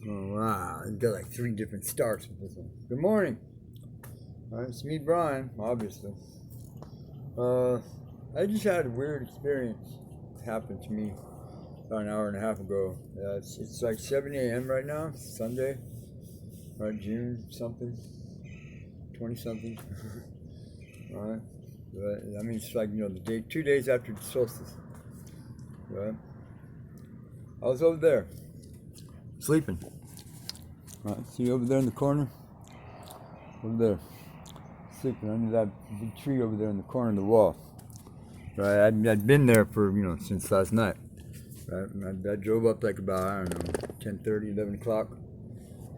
Oh, wow. It's got like 3 different starts with this one. Good morning. All right, it's me, Brian, obviously. Uh, I just had a weird experience happen to me about an hour and a half ago. It's like 7 a.m. right now, Sunday, right? June something, 20 something. All right. But, I mean, it's like, 2 days after the solstice. Right? I was over there sleeping. Right, see over there in the corner? Over there. Sleeping under that big tree over there in the corner of the wall. Right, I'd been there for, since last night. Right, I drove up like about, I don't know, 10:30, 11 o'clock.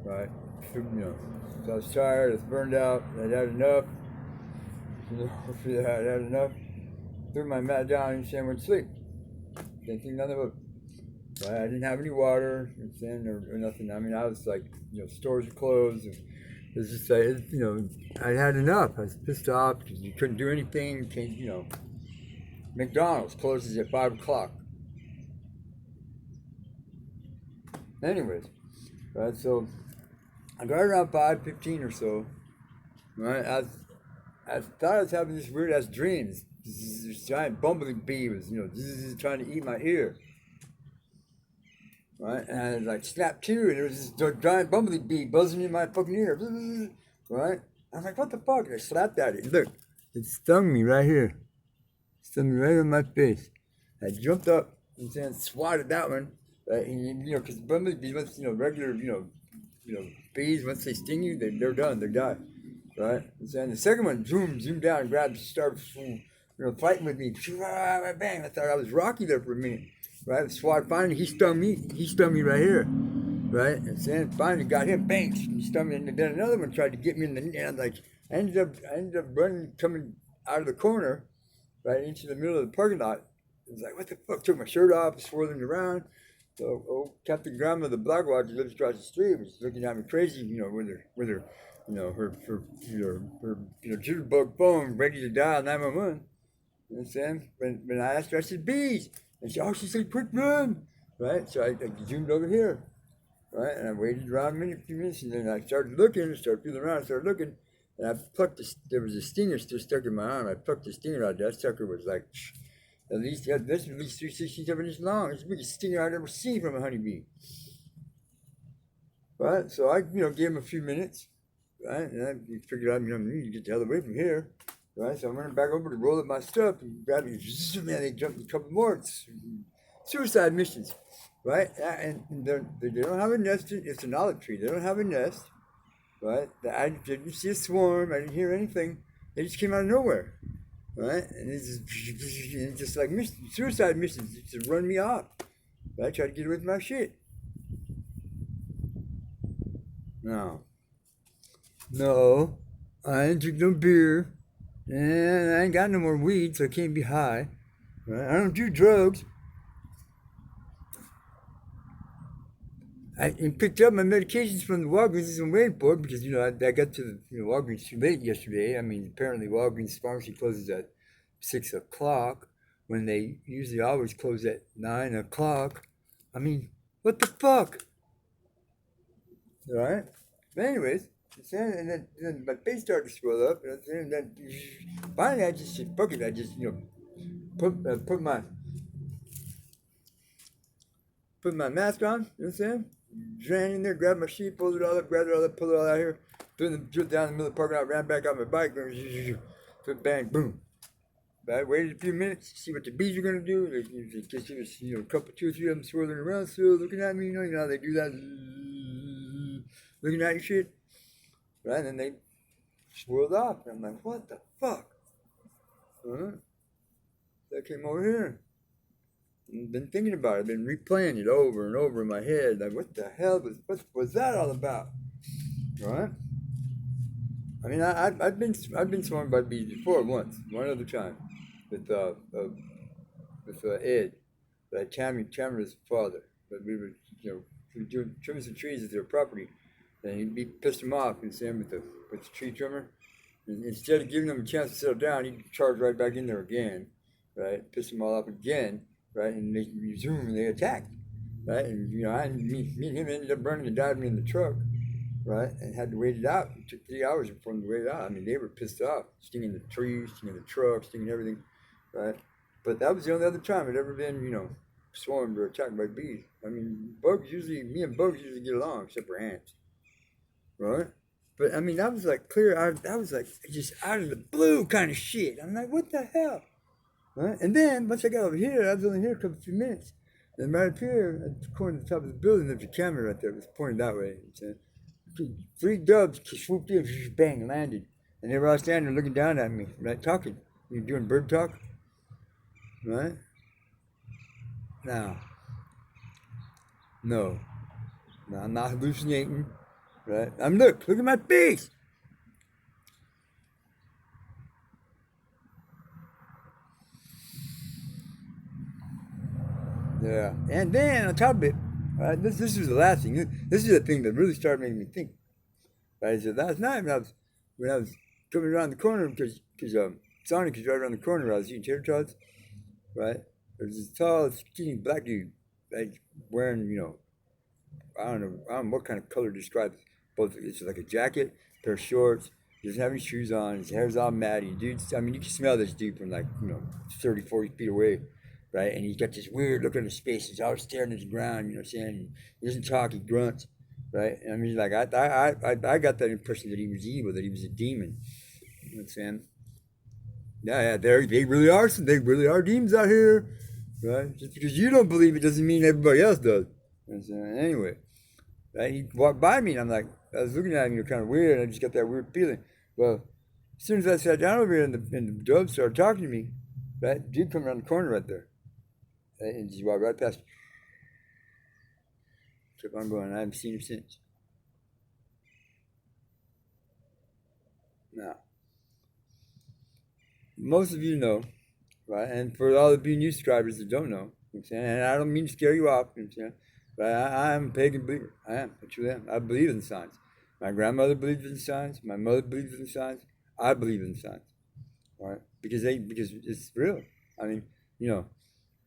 Right, so I was tired, I was burned out, I'd had enough. I'd had enough. Threw my mat down and went to sleep. Didn't think nothing of it. Right, I didn't have any water, or nothing. I mean, I was like, stores were closed. It was just like, I had enough. I was pissed off because you couldn't do anything. McDonald's closes at 5 o'clock. Anyways, right, so I got around 5:15 or so. Right, I thought I was having this weird ass dream. This giant bumbley bee was, trying to eat my ear. Right, and I was like snapped to, and there was this giant bumbley bee buzzing in my fucking ear. Right, I was like, what the fuck? And I slapped at it. Look, it stung me right here. Stung me right on my face. I jumped up and swatted that one. Right, and, because bumbley bees, once regular, bees, once they sting you, they're done. They die. Right, and the second one zoomed down and grabbed, started, fighting with me. Bang! I thought I was Rocky there for a minute. Right, swat finally he stung me right here. Right, and then finally got him, bang, he stung me, and then another one tried to get me in the end. Like I ended up running, coming out of the corner, right into the middle of the parking lot. It was like, what the fuck? Took my shirt off, swirling around. So Captain Grandma, the black watch, who lives across the street, was looking at me crazy, with her, her jitterbug phone ready to dial 911. You know what I'm saying? When I asked her, I said, bees. And she said, quick run. Right? So I zoomed over here. Right? And I waited around a few minutes, and then I started looking, started feeling around, started looking. And I plucked there was a stinger still stuck in my arm. I plucked the stinger out. That sucker was like, at least 367 inches long. It's the biggest stinger I'd ever seen from a honeybee. Right? So I, gave him a few minutes. Right? And I figured out, I need to get the hell away from here. Right, so I went back over to roll up my stuff and grabbed me. Man, they jumped a couple more. Suicide missions, right? And they don't have a nest. It's an olive tree. They don't have a nest, right? I didn't see a swarm. I didn't hear anything. They just came out of nowhere, right? And it's just like suicide missions to run me off. Right? Try to get away from my shit. No, I didn't drink no beer. And I ain't got no more weed, so I can't be high. Right? I don't do drugs. I picked up my medications from the Walgreens I'm waiting for because, I got to the Walgreens too late yesterday. I mean, apparently Walgreens pharmacy closes at 6 o'clock when they usually always close at 9 o'clock. I mean, what the fuck? All right? But anyways, and then my face started to swell up, and then finally I just said, fuck it. I just, put my mask on, you know what I'm saying? Ran in there, grabbed my sheet, pulled it all up, grabbed it all up, pulled it all out here, threw it down in the middle of the parking lot, ran back on my bike, bang, boom. But I waited a few minutes to see what the bees are gonna do. They just see was, a couple, 2 or 3 of them swirling around, still looking at me, how they do that, looking at your shit. Right, and then they swirled off. And I'm like, what the fuck? Huh? So I came over here. And been thinking about it. I've been replaying it over and over in my head. Like, what the hell was that all about? Right? I mean, I've been swarmed by bees before once, one other time, with Ed, Tamara's father. But we were doing trimming some trees at their property, and he pissed him off. And saying with the tree trimmer, and instead of giving them a chance to settle down, he charged right back in there again, right? Pissed them all off again, right? And they resumed and they attacked, right? And me and him ended up burning and diving in the truck, right? And had to wait it out. It took 3 hours for them to wait it out. I mean, they were pissed off, stinging the trees, stinging the truck, stinging everything, right? But that was the only other time I'd ever been, swarmed or attacked by bees. I mean, me and bugs usually get along, except for ants, right? But I mean, that was like that was like just out of the blue kind of shit. I'm like, what the hell? Right? And then once I got over here, I was only here a couple few minutes. And right up here at the corner of the top of the building, there's a camera right there. It was pointed that way. Three doves swooped in, bang, landed. And they were all standing there looking down at me, right, talking. You're doing bird talk, right? Now, no, I'm not hallucinating, right? Look at my face. Yeah, and then on top of it, right, this was the last thing. This is the thing that really started making me think. Right, so last night when I was coming around the corner because Sonic is right around the corner. I was eating tater tots, right? There was this tall, skinny black dude, like wearing I don't know what kind of color to describe it. Both it's like a jacket, pair of shorts. He doesn't have any shoes on. His hair's all matty. Dude, I mean, you can smell this dude from like 30, 40 feet away, right? And he's got this weird look on his face. He's always staring at the ground. You know what I'm saying? He doesn't talk. He grunts, right? And I mean, like I got that impression that he was evil, that he was a demon. You know what I'm saying? Yeah, they really are. They really are demons out here, right? Just because you don't believe it doesn't mean everybody else does. You know what I'm saying? Anyway, right? He walked by me, and I was looking at him, kind of weird. And I just got that weird feeling. Well, as soon as I sat down over here, and the dove started talking to me, right? Dude come around the corner right there, right? And just walked right past me. Kept on going. I haven't seen him since. Now, most of you know, right? And for all of you new subscribers that don't know, you know what I'm saying, and I don't mean to scare you off, you know what I'm saying, but I'm a pagan believer. I am. I truly am. I believe in science. My grandmother believes in science. My mother believes in science. I believe in science. All right? Because it's real. I mean,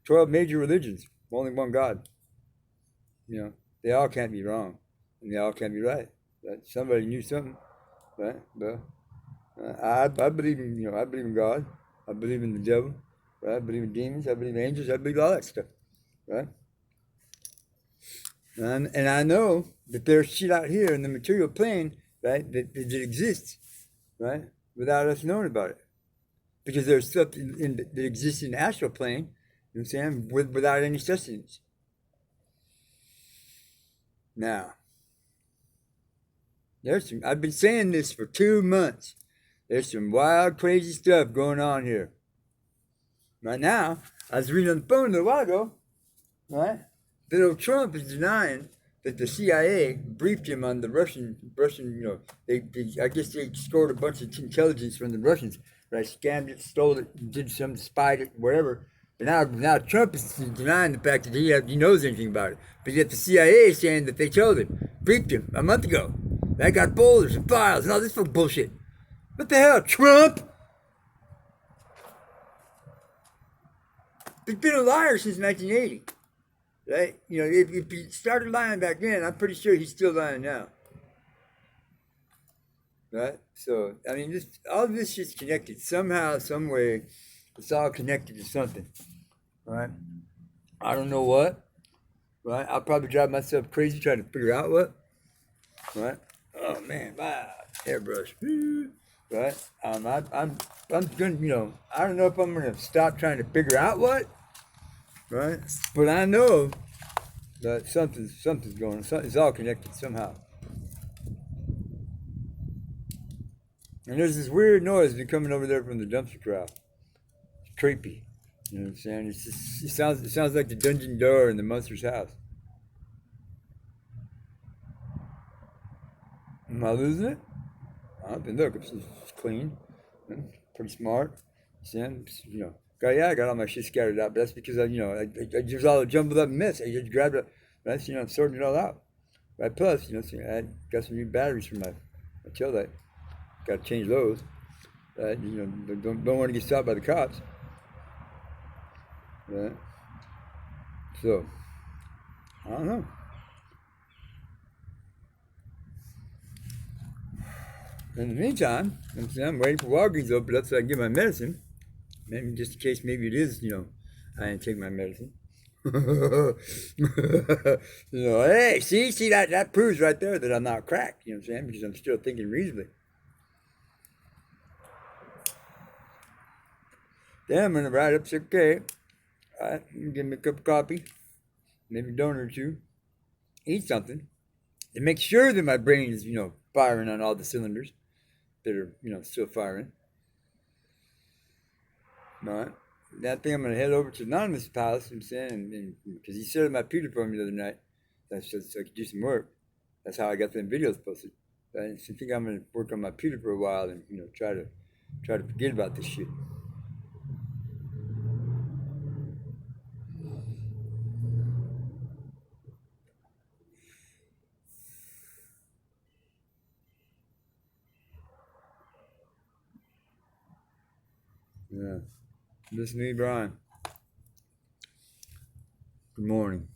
12 major religions, only one God. They all can't be wrong, and they all can't be right. Right? Somebody knew something, right? But I believe in God. I believe in the devil. Right? I believe in demons. I believe in angels. I believe all that stuff. Right? And I know that there's shit out here in the material plane, right, that exists, right, without us knowing about it. Because there's stuff that exists in the astral plane, you know what I'm saying, without any sustenance. Now, I've been saying this for 2 months. There's some wild, crazy stuff going on here. Right now, I was reading on the phone a little while ago, right? Donald Trump is denying that the CIA briefed him on the Russian, I guess they scored a bunch of intelligence from the Russians, right? Scammed it, stole it, did something, spied it, whatever. But now Trump is denying the fact that he knows anything about it. But yet the CIA is saying that they told him, briefed him a month ago. They got folders and files and all this fucking bullshit. What the hell, Trump? He's been a liar since 1980. Right? If he started lying back then, I'm pretty sure he's still lying now. Right? So, I mean, all of this shit's connected. Somehow, some way, it's all connected to something. Right? I don't know what. Right? I'll probably drive myself crazy trying to figure out what. Right? Oh, man. Wow. Hairbrush. Right? I'm gonna, I don't know if I'm gonna stop trying to figure out what. Right? But I know that something's going on. It's all connected somehow. And there's this weird noise coming over there from the dumpster crowd. It's creepy. You know what I'm saying? It sounds like the dungeon door in the monster's house. Am I losing it? But look, it's clean. Pretty smart. I got all my shit scattered out, but that's because I just all a jumbled up mess. I just grabbed it, right? I'm sorting it all out. Right? Plus, I got some new batteries for my tail light. Got to change those. Right? Don't want to get stopped by the cops. Right? So, I don't know. In the meantime, I'm waiting for Walgreens to open up so I can get my medicine. Maybe just in case, maybe it is, I didn't take my medicine. Hey, see that proves right there that I'm not cracked, you know what I'm saying? Because I'm still thinking reasonably. Then I'm gonna write up, say, okay, all right, give me a cup of coffee, maybe a donut or two, eat something, and make sure that my brain is, firing on all the cylinders that are, still firing. All right. That thing I'm gonna head over to Anonymous' palace, you know what I'm saying, and because he set up my computer for me the other night, that's just so I could do some work. That's how I got them videos posted. I think I'm gonna work on my computer for a while and try to forget about this shit. Yeah. This is me, Brian. Good morning.